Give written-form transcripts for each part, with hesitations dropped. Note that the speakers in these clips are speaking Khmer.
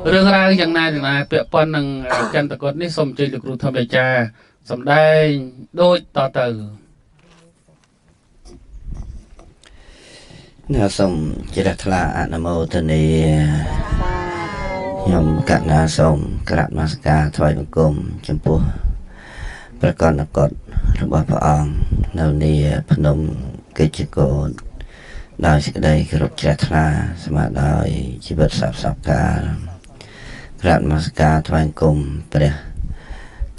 រឿងរ៉ាវយ៉ាងណាពាក់ព័ន្ធនឹងចន្ទកុដនេះសូមអញ្ជើញលោកគ្រូធម្មអាចារ្យសម្ដែងដូចតទៅអ្នកសូមជ្រះថ្លាអនុមោទនាខ្ញុំកណ្ណាសូមក្រាបនមស្ការថ្វាយបង្គំចំពោះព្រះកណ្ណកុដរបស់ព្រះអង្គនៅនីភ្នំកិច្ចកោតដោយសេចក្តីគោរពជ្រះថ្លាស្មើដោយជីវិតសពកាលក្រាបនមស្ការថ្វាយបង្គំព្រះ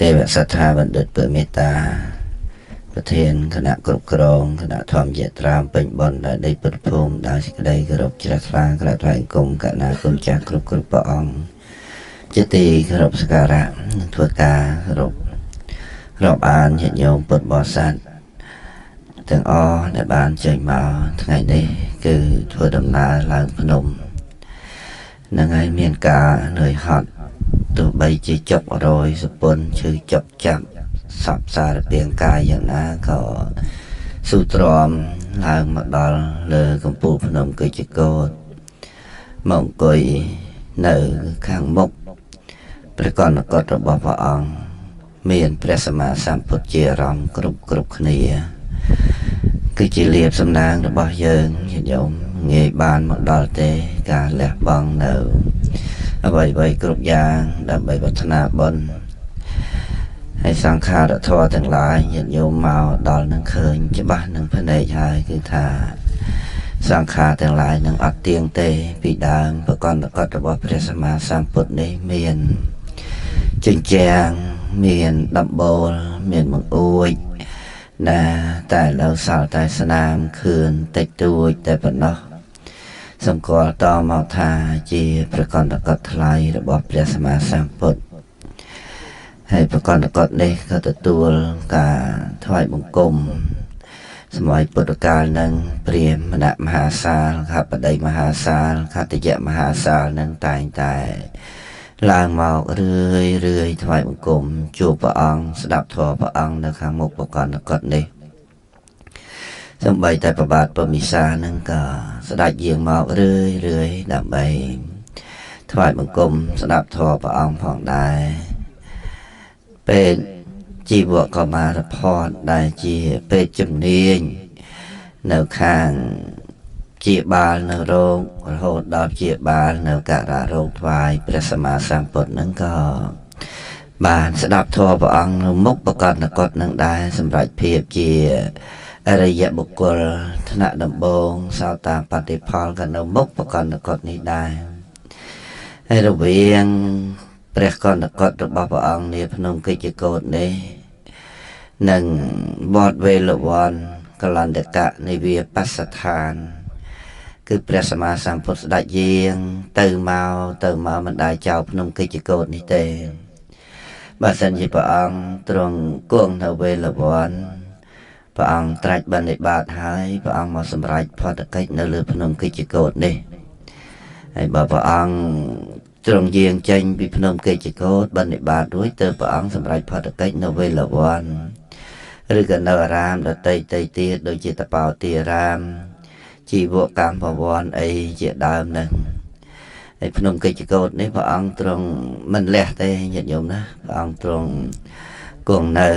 ទេវសត្ថាបណ្ឌិតពុមេតាប្រធានគណៈគ្រប់គ្រងគណៈធម្មយាត្រាពេញបុណ្យដែលដីពុទ្ធភូមិដោយសេចក្តីគោរពជ្រះថ្លាក្រាបថ្វាយបង្គំគណៈគុណចាស់គ្រប់ព្រះអង្គជាទីគោរពសក្ការៈធ្វើការគោរពរាប់អានញាតិញោមពុទ្ធបរិស័ទទាំងអស់ដែលបានចេញមកថ្ងៃនេះគឺធ្វើដំណើរឡើងភ្នំនឹងហើយមានការនឿយហត់ទោះបីជាចុករយសពុនឈឺចុកចាប់សពសារពាង្គកាយយ៉ាងណាក៏ស៊ូទ្រាំឡើងមកដល់លើកំពូលភ្នំកិច្ចកោតមកអង្គុយនៅខាងមុខព្រះកណ្ណកុដរបស់ព្រះអង្គមានព្រះសម្មាសម្ពុទ្ធជាអារម្មណ៍គ្រប់គ្នាគឺជាលៀបសំណាងរបស់យើងញាតិញោមងាយបានមកដល់ទេការលះបង់នៅអ្វីគ្រប់យ៉ាងដើម្បីប្រាថ្នាបុណ្យហើយសង្ខារធម៌ទាំងឡាយញាតិញោមមកដល់នឹងឃើញច្បាស់នឹងភ្នែកហើយគឺថាសង្ខារទាំងឡាយនឹងអត់ទៀងទេពីដើមប្រកបកតរបស់ព្រះសម្មាសម្ពុទ្ធនេះមានចិញ្ចាំងមានដំបូលមានបង្អួចណាតែលើសល់តែស្នាមខឿនតិចតួចតែប៉ុណ្ណោះសម្គាល់តមកថាជាព្រះកណ្ណកុដថ្លៃរបស់ព្រះសម្មាសម្ពុទ្ធហើយព្រះកណ្ណកុដនេះក៏ទទួលការថ្វាយបង្គំសម័យពុទ្ធកាលនឹងព្រាហ្មណ៍មហាសាលខបតីមហាសាលខត្តយមហាសាលនឹងតែងតែឡើងមករឿយថ្វាយបង្គំជួបព្រះអង្គស្ដាប់ធម៌ព្រះអង្គនៅខាងមុខព្រះកណ្ណកុដនេះសូម្បីតែប្របាទពមិសានឹងក៏ស្ដេចយាងមករឿយដើម្បីថ្វាយបង្គំស្ដាប់ធម៌ព្រះអង្គផងដែរពេទ្យជីវកុមារផតដែលជាពេទ្យជំនាញនៅខាងជាបាលនៅរោគរហូតដល់ជាបាលនៅករៈរោគថ្វាយព្រះសម្មាសម្ពុទ្ធនឹងក៏បានស្ដាប់ធម៌ព្រះអង្គនៅមុខប្រកបកុដនឹងដែរសម្រាប់ភាពជាអរិយបុគ្គលថ្នាក់ដំបូងសោតាបត្តិផលក៏នៅមុខប្រកបកុដនេះដែរហើយរវាងព្រះកណ្ណកុដរបស់ព្រះអង្គនាភ្នំកិច្ចកោតនេះនិងវត្តវេលវ័នកលន្តកៈនៃវាបស្សដ្ឋានគឺព្រះសម្មាសម្ពុទ្ធស្ដេចយាងទៅមកមិនដែលចោលភ្នំកិច្ចកោតនេះទេបើសិនជាព្រះអង្គទ្រង់គង់នៅវេលវ័នព្រះអង្គត្រាច់បនិបាតហើយព្រះអង្គមកសម្រេចផតកិច្ចនៅលើភ្នំកិច្ចកោតនេះហើយបើព្រះអង្គទ្រង់យាងចេញពីភ្នំកិច្ចកោតបនិបាតរួចទៅព្រះអង្គសម្រេចផតកិច្ចនៅវេលវ័នឬក៏នៅអារាមដតីទៀតដូចជាតបោទារាមជីវកម្មភវ័នអីជាដើមហ្នឹងហើយភ្នំកិច្ចកោតនេះព្រះអង្គទ្រង់មិនលះទេញាតិញោមណាព្រះអង្គទ្រង់គង់នៅ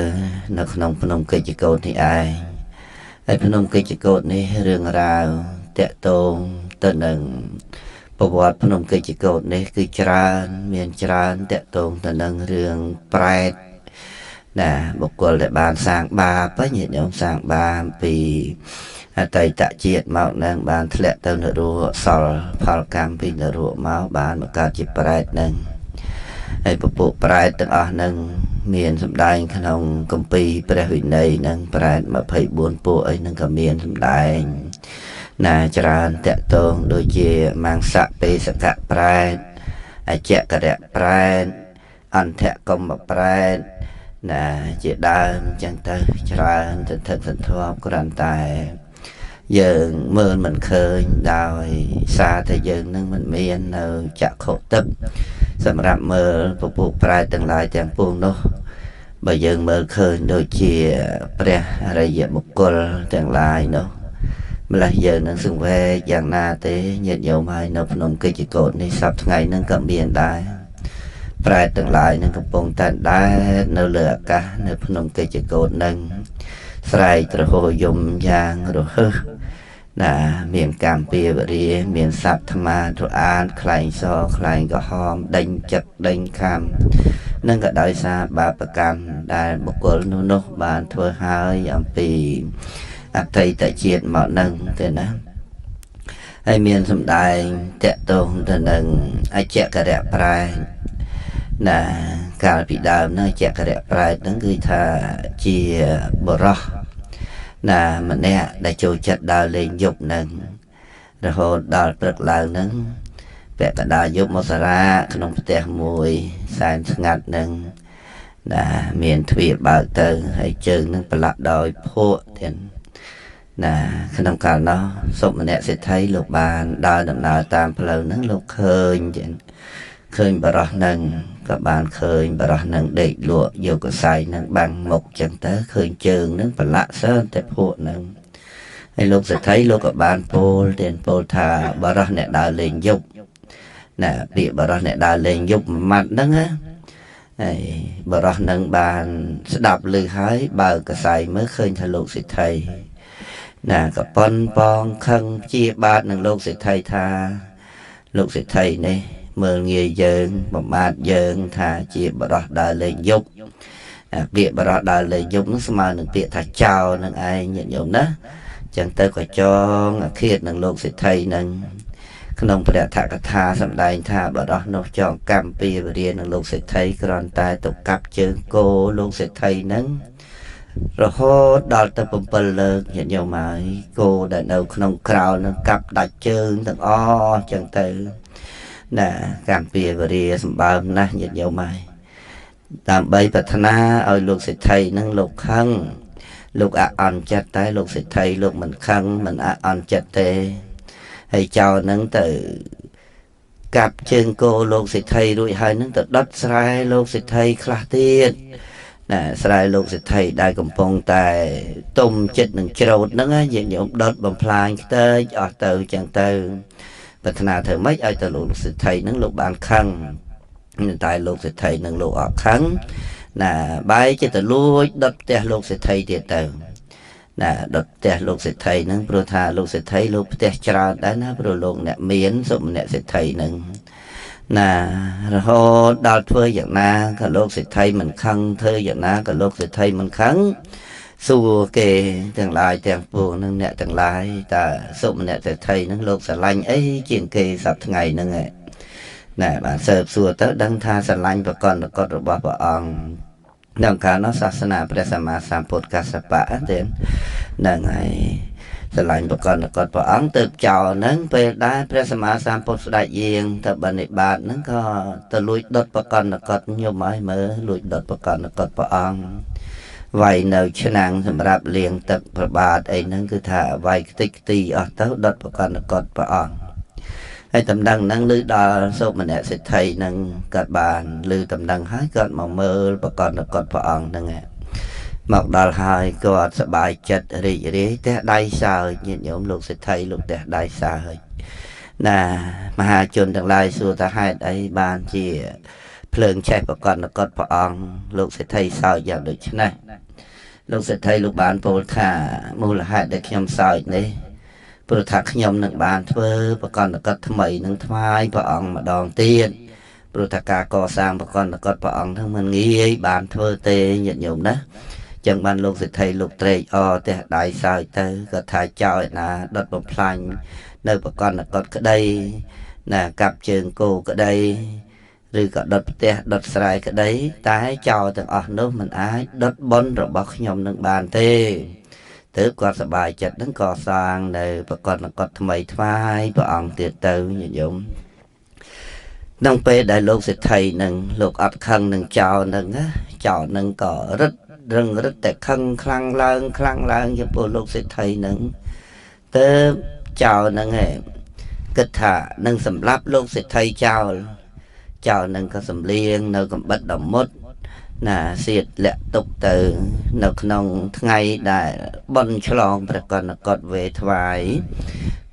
ក្នុងភ្នំកិច្ចកោតនេះឯងហើយភ្នំកិច្ចកោតនេះរឿងរ៉ាវតាក់ទងទៅនឹងប្រវត្តិភ្នំកិច្ចកោតនេះគឺមានច្រើនតាក់ទងទៅនឹងរឿងប្រែតណាបុគ្គលដែលបានសាងបាបញាតិញោមសាងបាបពីអតីតជាតិមកនឹងបានធ្លាក់ទៅនរកសល់ផលកម្មពីនរកមកបានមកកើតជាប្រែតនឹងហើយពពួកប្រែតទាំងអស់នឹងមានសម្ដែងក្នុងគម្ពីរព្រះវិន័យនឹងប្រែត24ពួកអីនឹងក៏មានសម្ដែងណាច្រើនតកតងដូចជាមាំងសៈបេសកៈប្រែតអចករៈប្រែតអន្តៈកុម្បប្រែតណាជាដើមចឹងទៅច្រើនសន្ធឹកសន្ធាប់គ្រាន់តែយើងមើលមិនឃើញដោយសារតែយើងនឹងមិនមាននៅចក្ខុទិព្វសម្រាប់មើលពពួកប្រែតទាំងឡាយទាំងពួងនោះបើយើងមើលឃើញដូចជាព្រះអរិយបុគ្គលទាំងឡាយនោះ ម្លេះយើងនឹងសង្វេគយ៉ាងណាទេញាតិញោមហើយនៅភ្នំកិច្ចកោតនេះសប្តាហ៍ថ្ងៃនឹងក៏មានដែរប្រែតទាំងឡាយនឹងកំពុងតែដែរនៅលើអាកាសនៅភ្នំកិច្ចកោតនឹងស្រែកទ្រហោយំយ៉ាងរហ័សណាមានកម្មពីវរាមានសត្វថ្មាទ្រអានខ្លែងសខ្លែងក្រហមដេញចិត្តដេញខំនឹងក៏ដោយសារបាបកម្មដែលបុគ្គលនោះបានធ្វើហើយអំពីអតីតជាតិមកនឹងទេណាហើយមានសម្ដែងតកតងទៅនឹងអច្ចករៈប្រែណាកាលពីដើមហ្នឹងអច្ចករៈប្រែហ្នឹងគឺថាជាបរោះណាម្នាក់ដែលចូលចិត្តដើរលេងយប់ហ្នឹងរហូតដល់ព្រឹកឡើងហ្នឹងពាក់កណ្ដាលយប់មកសារាក្នុងផ្ទះមួយសែនស្ងាត់ហ្នឹងណាមានទ្វារបើកទៅហើយជើងហ្នឹងប្រឡាក់ដោយភក់ទៀតណាក្នុងកាលនោះសុមនៈសេដ្ឋីលោកបានដើរដំណើរតាមផ្លូវហ្នឹងលោកឃើញបរោះហ្នឹងក៏បានឃើញបរោះហ្នឹងដេកលក់យកកសែងហ្នឹងបាំងមុខចឹងទៅឃើញជើងហ្នឹងប្រឡាក់សើតែភក់ហ្នឹងហើយលោកសេដ្ឋីលោកក៏បានពោលថាបរោះអ្នកដើរលេងយប់ណាពាក្យបរោះអ្នកដើរលេងយប់មួយម៉ាត់ហ្នឹងណាហើយបរោះហ្នឹងបានស្ដាប់ឮហើយបើកសែងមើលឃើញថាលោកសេដ្ឋីណាក៏ប៉ុនប៉ងខឹងជាបាតនឹងលោកសេដ្ឋីថាលោកសេដ្ឋីនេះមើលងាយយើងបំបត្តិយើងថាជាបរោះដើរលេងយប់ពាក្យបរោះដើរលេងយប់នោះស្មើនឹងពាក្យថាចោលនឹងឯងញាតិញោមណាចឹងទៅក៏ចងអាឃាតនឹងលោកសេដ្ឋីនឹងក្នុងព្រះអត្ថកថាសម្ដែងថាបរោះនោះចងកម្មពីវរានឹងលោកសេដ្ឋីគ្រាន់តែទៅកាប់ជើងគោលោកសេដ្ឋីនឹងរហូតដល់ទៅ7លើកញាតិញោមហើយគោដែលនៅក្នុងក្រោលនឹងកាប់ដាច់ជើងទាំងអស់ចឹងទៅណាកម្មពីវរាសម្បើមណាស់ញាតិញោមហើយដើម្បីប្រាថ្នាឲ្យលោកសេដ្ឋីនឹងលោកខឹងលោកអន់ចិត្តតែលោកសេដ្ឋីលោកមិនខឹងមិនអន់ចិត្តទេហើយចោលនឹងទៅកាប់ជើងគោលោកសេដ្ឋីរួចហើយនឹងទៅដុតស្រែលោកសេដ្ឋីខ្លះទៀតណាស្រែលោកសេដ្ឋីដែលកំពុងតែទុំចិត្តនឹងច្រូតហ្នឹងយើងញោមដុតបំផ្លាញខ្ទេចអស់ទៅចឹងទៅប្រាថ្នាធ្វើម៉េចឲ្យទៅលោកសេដ្ឋីហ្នឹងលោកបានខឹងតែលោកសេដ្ឋីនឹងលោកអត់ខឹងណាបែរជាទៅលួចដុតផ្ទះលោកសេដ្ឋីទៀតទៅណាដុតផ្ទះលោកសេដ្ឋីហ្នឹងព្រោះថាលោកសេដ្ឋីលោកផ្ទះច្រើនដែរណាព្រោះលោកអ្នកមានសុមនៈសេដ្ឋីហ្នឹងណារហូតដល់ធ្វើយ៉ាងណាក៏លោកសេដ្ឋីមិនខឹងធ្វើយ៉ាងណាក៏លោកសេដ្ឋីមិនខឹងសួរគេទាំងឡាយទាំងពួកនឹងអ្នកទាំងឡាយតើសុមនៈសេដ្ឋីហ្នឹងលោកស្រឡាញ់អីជាងគេសប្តាហ៍ថ្ងៃហ្នឹងឯងណាបាទសើបសួរទៅដឹងថាស្រឡាញ់ប្រកបរបស់ព្រះអង្គក្នុងកាលនោះសាសនាព្រះសម្មាសម្ពុទ្ធកស្សបៈទេហ្នឹងហើយស្រឡាញ់ប្រកបព្រះអង្គទៅចោលហ្នឹងពេលដែរព្រះសម្មាសម្ពុទ្ធស្ដេចយាងទៅបនិបាតហ្នឹងក៏ទៅលួចដុតប្រកបខ្ញុំឲ្យមើលលួចដុតប្រកបព្រះអង្គវាយនៅឆ្នាំងសម្រាប់លាងទឹកប្របាទអីហ្នឹងគឺថាវាយខ្ទេចខ្ទីអស់ទៅដុតប្រកបព្រះអង្គហើយតំណែងហ្នឹងឮដល់សុមនៈសេដ្ឋីហ្នឹងគាត់បានឮតំណែងហើយគាត់មកមើលប្រកបព្រះអង្គហ្នឹងមកដល់ហើយគាត់សប្បាយចិត្តរីករាយទះដៃសើចញាតិញោមលោកសេដ្ឋីលោកទះដៃសើចណាមហាជនទាំងឡាយសួរថាហេតុអីបានជាភ្លើងឆេះប្រកបព្រះអង្គលោកសេដ្ឋីសើចយ៉ាងដូចនេះលោកសេដ្ឋីលោកបានពោលថាមូលហេតុដែលខ្ញុំសើចនេះព្រោះថាខ្ញុំនឹងបានធ្វើប្រកបថ្មីនឹងថ្វាយព្រះអង្គម្ដងទៀតព្រោះថាការកសាងប្រកបព្រះអង្គហ្នឹងមិនងាយបានធ្វើទេញាតិញោមណាចឹងបានលោកសេដ្ឋីលោកត្រេកអរទះដៃសើចទៅក៏ថាចោលណាដុតបំផ្លាញនៅប្រកបក្តីណាកាប់ជើងគោក្តីឬក៏ដុតផ្ទះដុតស្រែក្តីតែចោលទាំងអស់នោះមិនអាចដុតបុណ្យរបស់ខ្ញុំនឹងបានទេទើបគាត់សប្បាយចិត្តនឹងកសាងនៅប្រកបថ្មីថ្វាយព្រះអង្គទៀតទៅញាតិញោមក្នុងពេលដែលលោកសេដ្ឋីនឹងលោកអត់ខឹងនឹងចោលនឹងចោលនឹងក៏រឹតតែខឹងខ្លាំងឡើងចំពោះលោកសេដ្ឋីនឹងទៅចោលនឹងឯងគិតថានឹងសម្លាប់លោកសេដ្ឋីចោលនឹងក៏សំលៀងនៅកំបិតដមុត សៀតលាក់ទុកទៅនៅក្នុងថ្ងៃដែលបន់ឆ្លងព្រះកណ្ដកតវេថ្វាយ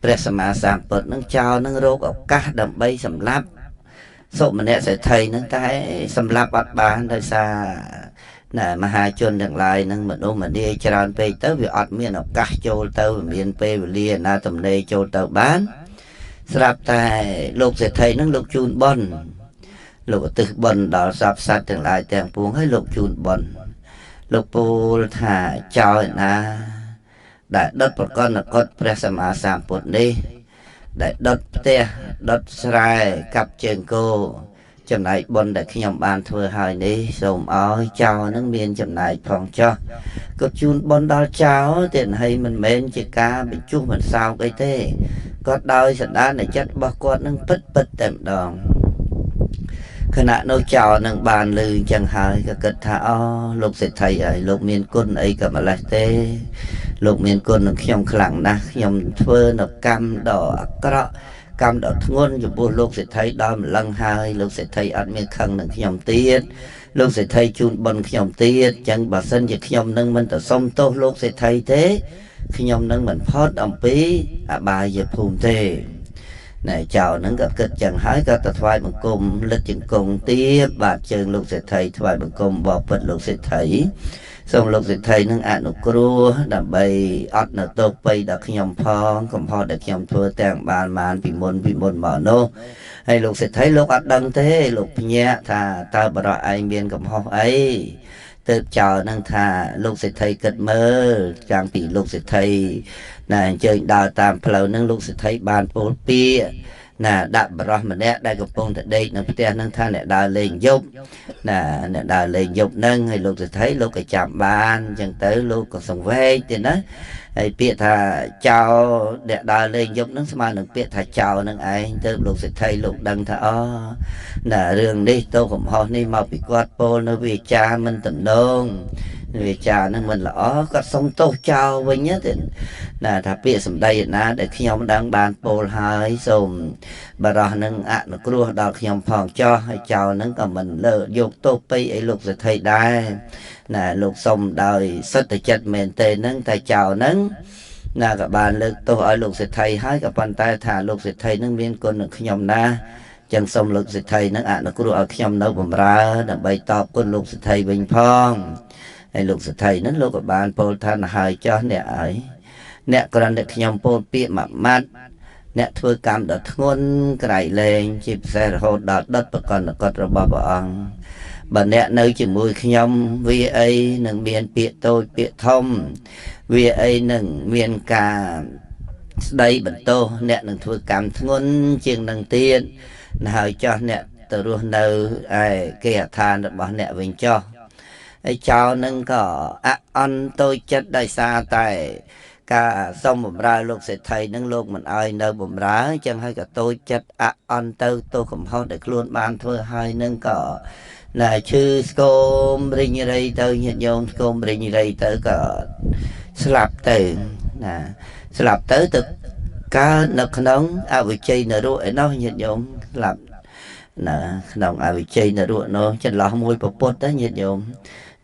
ព្រះសម្មាសម្ពុទ្ធនឹងចោលនឹងរកឱកាសដើម្បីសម្លាប់សុមនៈសេដ្ឋីនឹងតែសម្លាប់អត់បានដោយសារមហាជនទាំងឡាយនឹងមនុស្សម្នាច្រើនពេកទៅវាអត់មានឱកាសចូលទៅមានពេលវេលាណាទំនេរចូលទៅបានស្រាប់តែលោកសេដ្ឋីនឹងលោកជូនបន់លោកឧទ្ទិសបន់ដល់សពសត្វទាំងឡាយទាំងពួងហើយលោកជូនបន់លោកពោលថាចោលណាដែលដុតប្រកណ្ដកតព្រះសម្មាសម្ពុទ្ធនេះដែលដុតផ្ទះដុតស្រែកាប់ជើងគោចំណែកបុណ្យដែលខ្ញុំបានធ្វើហើយនេះសូមឲ្យចៅនឹងមានចំណែកផងចុះក៏ជូនបុណ្យដល់ចៅទៀតហើយមិនមែនជាការបញ្ជុះមិនសោកអីទេគាត់ដោយសន្តានចិត្តរបស់គាត់នឹងពិតតែម្ដងខណៈនោះចៅនឹងបានលឺអញ្ចឹងហើយក៏គិតថាអូលោកសេដ្ឋីអើយលោកមានគុណអីក៏ម្លេះទេលោកមានគុណនឹងខ្ញុំខ្លាំងណាស់ខ្ញុំធ្វើនៅកម្មដ៏អាក្រក់កម្មដ៏ធ្ងន់ចំពោះលោកសេដ្ឋីដល់ម្លឹងហើយលោកសេដ្ឋីអត់មានខឹងនឹងខ្ញុំទៀតលោកសេដ្ឋីជូនបុណ្យខ្ញុំទៀតអញ្ចឹងបើសិនជាខ្ញុំនឹងមិនទៅសុំទោសលោកសេដ្ឋីទេខ្ញុំនឹងមិនផុតអំពីអបាយភូមិទេណែចៅនឹងក៏គិតចឹងហើយក៏ទៅថ្វាយបង្គំលិតជង្គង់ទៀតបាទជើងលោកសេដ្ឋីថ្វាយបង្គំបបិទ្ធលោកសេដ្ឋីសូមលោកសេដ្ឋីនឹងអនុគ្រោះដើម្បីអត់នៅទោសបីដល់ខ្ញុំផងកំហុសដែលខ្ញុំធ្វើទាំងបានពីមុនមកនោះហើយលោកសេដ្ឋីលោកអត់ដឹងទេលោកភ្ញាក់ថាតើបរិះឯងមានកំហុសអីទើបចោលនឹងថាលោកសេដ្ឋីគិតមើលចាំពីលោកសេដ្ឋីណាអញ្ជើញដើរតាមផ្លូវនឹងលោកសេដ្ឋីបានពោលពាក្យណាដាក់បរិះម្នាក់ដែលកំពុងតែដេកនៅផ្ទះនឹងថាអ្នកដើរលេងយប់ណាអ្នកដើរលេងយប់នឹងហើយលោកសេដ្ឋីលោកក៏ចាំបានអញ្ចឹងទៅលោកក៏សង្វេគទៀតណាហើយពាក្យថាចៅអ្នកដើរលេងយប់នឹងស្មើនឹងពាក្យថាចៅនឹងឯងទៅលោកសេដ្ឋីលោកដឹងថាអូណារឿងនេះទោសកំហុសនេះមកពីគាត់ពោលនៅវាចាមិនតំណងវាចានឹងមិនល្អគាត់សុំទោសចៅវិញទេណាថាពាក្យសម្ដីណាដែលខ្ញុំដឹងបានពោលហើយសូមបរោះនឹងអនុគ្រោះដល់ខ្ញុំផងចោះហើយចៅនឹងក៏មិនលើយកទោសពីអីលោកសេដ្ឋីដែរណាលោកសុំដោយសិទ្ធិចិត្តមែនទេនឹងតែចៅនឹងណាក៏បានលើកទោសឲ្យលោកសេដ្ឋីហើយក៏ប៉ុន្តែថាលោកសេដ្ឋីនឹងមានគុណនឹងខ្ញុំណាចឹងសូមលោកសេដ្ឋីនឹងអនុគ្រោះឲ្យខ្ញុំនៅបម្រើដើម្បីតបគុណលោកសេដ្ឋីវិញផងហើយលោកសេដ្ឋីនឹងលោកក៏បានពោលថាហើយចោះអ្នកអើយអ្នកគ្រាន់តែខ្ញុំពោលពាក្យមួយម៉ាត់អ្នកធ្វើកម្មដ៏ធ្ងន់ក្រៃលែងជាពិសេសរហូតដល់ដុតប្រកណ្ដកតរបស់ព្រះអង្គបើអ្នកនៅជាមួយខ្ញុំវាអីនឹងមានពាក្យតូចពាក្យធំវាអីនឹងមានការស្ដីបន្ទោសអ្នកនឹងធ្វើកម្មធ្ងន់ជាងនឹងទៀតហើយចោះអ្នកទៅរស់នៅឯគេអដ្ឋានរបស់អ្នកវិញចោះហើយចៅនឹងក៏អន់តូចចិត្តដោយសារតែការសុំបម្រើលោកសេដ្ឋីនឹងលោកមិនអោយនៅបម្រើអញ្ចឹងហើយក៏តូចចិត្តអន់ទៅទោសកំហុសដែលខ្លួនបានធ្វើហើយនឹងក៏ណាឈឺស្គមរិញរៃទៅញាតិញោមស្គមរិញរៃទៅក៏ស្លាប់ទៅណាស្លាប់ទៅកើតនៅក្នុងអវិជ័យនរកឯនោះញាតិញោមស្លាប់ណាក្នុងអវិជ័យនរកនោះចន្លោះមួយពពុទ្ធទៅញាតិញោម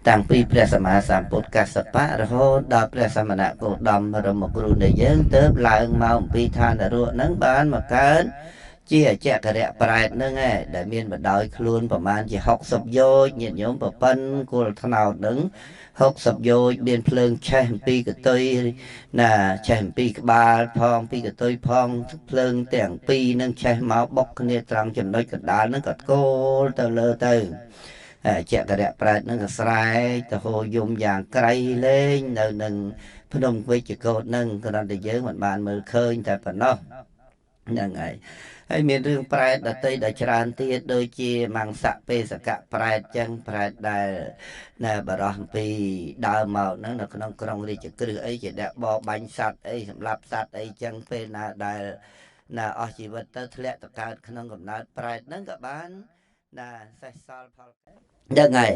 តាំងពីព្រះសម្មាសម្ពុទ្ធកស្សបៈរហូតដល់ព្រះសមណគោតមបរមគ្រូនៃយើងទៅឡើងមកអំពីឋាននរកហ្នឹងបានមកកើតជាអចក្ខរៈប្រែតហ្នឹងឯងដែលមានបដោយខ្លួនប្រមាណជា60យោជញាតិញោមប្រពន្ធគល់ថ្នោតហ្នឹង60យោជមានភ្លើងឆេះអំពីកតុយណាឆេះអំពីក្បាលផងពីកតុយផងភ្លើងទាំងពីរហ្នឹងឆេះមកបុកគ្នាត្រង់ចំណុចកណ្ដាលហ្នឹងក៏គោលទៅលើទៅចក្ខរៈប្រែតហ្នឹងក៏ស្រែកទៅហូរយំយ៉ាងក្រៃលែងនៅនឹងភ្នំវិជ្ជកោតហ្នឹងគ្រាន់តែយើងមិនបានមើលឃើញតែប៉ុណ្ណោះហ្នឹងហើយមានរឿងប្រែតដតីដែលច្រើនទៀតដូចជាមង្សបេសកៈប្រែតចឹងប្រែតដែលណាបរោះអំពីដើមមកហ្នឹងនៅក្នុងក្រុងរាជក្រឹសអីជាអ្នកបរបាញ់សត្វអីសម្រាប់សត្វអីចឹងពេលណាដែលណាអស់ជីវិតទៅធ្លាក់ទៅកើតក្នុងកំណើតប្រែតហ្នឹងក៏បាន ណាសេះសល់ផលដឹងហើយ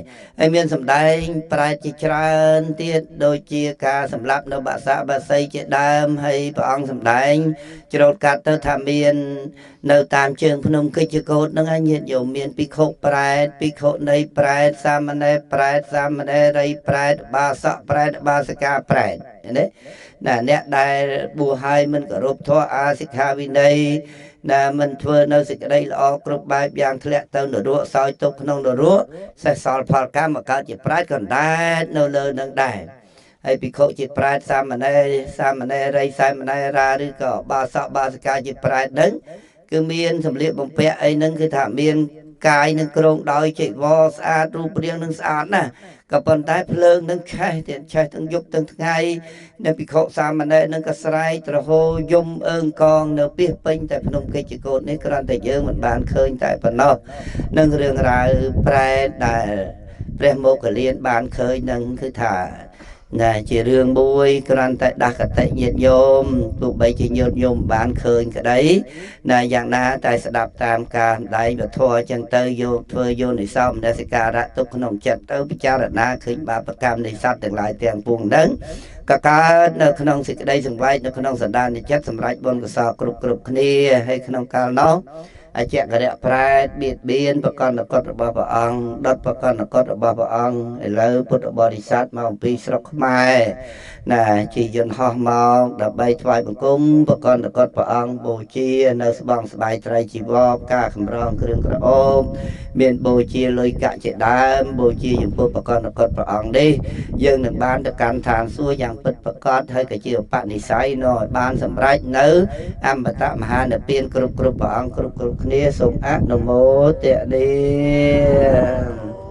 មានសម្ដែងប្រែជាច្រើនទៀតដូចជាការសម្លាប់នៅបាសាបាសីជាដើមហើយព្រះអង្គសម្ដែងច្រូតកាត់ទៅថាមាននៅតាមជើងភ្នំកិច្ចកោតហ្នឹងហើយញាតិញោមមានភិក្ខុប្រែតភិក្ខុនៃប្រែតសាមណេរប្រែតសាមណេរីប្រែតបាសកប្រែតបាសិកាប្រែតណាអ្នកដែលបួសហើយមិនគោរពធម៌អាសិក្ខាវិន័យណាមិនធ្វើនៅសេចក្តីល្អគ្រប់បែបយ៉ាងធ្លាក់ទៅនរកសោយទុកក្នុងនរកសេះសល់ផលកម្មមកកើតជាប្រែតក៏ដែរនៅលើនឹងដែរហើយភិក្ខុជាប្រែតសាមណេរសាមណេរីសាមណេរាឬក៏បាសកបាសិកាជាប្រែតនឹងគឺមានសម្លៀកបំពាក់អីហ្នឹងគឺថាមានកាយនឹងគ្រងដោយចីវរស្អាតរូបរាងនឹងស្អាតណាស់ក៏ប៉ុន្តែភ្លើងនឹងឆេះទាំងឆេះទាំងយប់ទាំងថ្ងៃនៅភិក្ខុសាមណេរនឹងក៏ស្រែកត្រហោយំអើងកងនៅពីពេញតែភ្នំកិច្ចកោតនេះគ្រាន់តែយើងមិនបានឃើញតែប៉ុណ្ណោះនឹងរឿងរ៉ាវប្រែតដែលព្រះមោគលានបានឃើញនឹងគឺថាណាជារឿងមួយគ្រាន់តែដាស់កតិញាតិញោមទោះបីជាញាតិញោមបានឃើញក្តីណាយ៉ាងណាតែស្ដាប់តាមការសម្ដែងពធអញ្ចឹងទៅយកធ្វើយោនិសោមនសិការៈទុកក្នុងចិត្តទៅពិចារណាឃើញបាបកម្មនៃសត្វទាំងឡាយទាំងពួងហ្នឹងក៏កើតនៅក្នុងសេចក្តីសង្វេគនៅក្នុងសន្តានចិត្តសម្រាប់បុណ្យកុសលគ្រប់គ្នាហើយក្នុងកាលនោះអជាករៈប្រែតបៀតបៀនប្រកណ្ដកតរបស់ព្រះអង្គដុតប្រកណ្ដកតរបស់ព្រះអង្គឥឡូវពុទ្ធបរិស័ទមកអំពីស្រុកខ្មែរណាជាយន្តហោះមកដើម្បីថ្វាយបង្គំប្រកណ្ដកតព្រះអង្គបូជានៅស្បង់ស្បែកត្រៃជីវរផ្កាកម្រងគ្រឿងក្រអូបមានបូជាលុយកាក់ជាដើមបូជាចំពោះប្រកណ្ដកតព្រះអង្គនេះយើងនឹងបានទៅកាន់ឋានសួគ៌យ៉ាងពិតប្រាកដហើយក៏ជាឧបនិស្ស័យនោះឲ្យបានសម្រេចនៅអមតមហានិព្វានគ្រប់ព្រះអង្គគ្រប់គ្នាសូមអនុមោទនា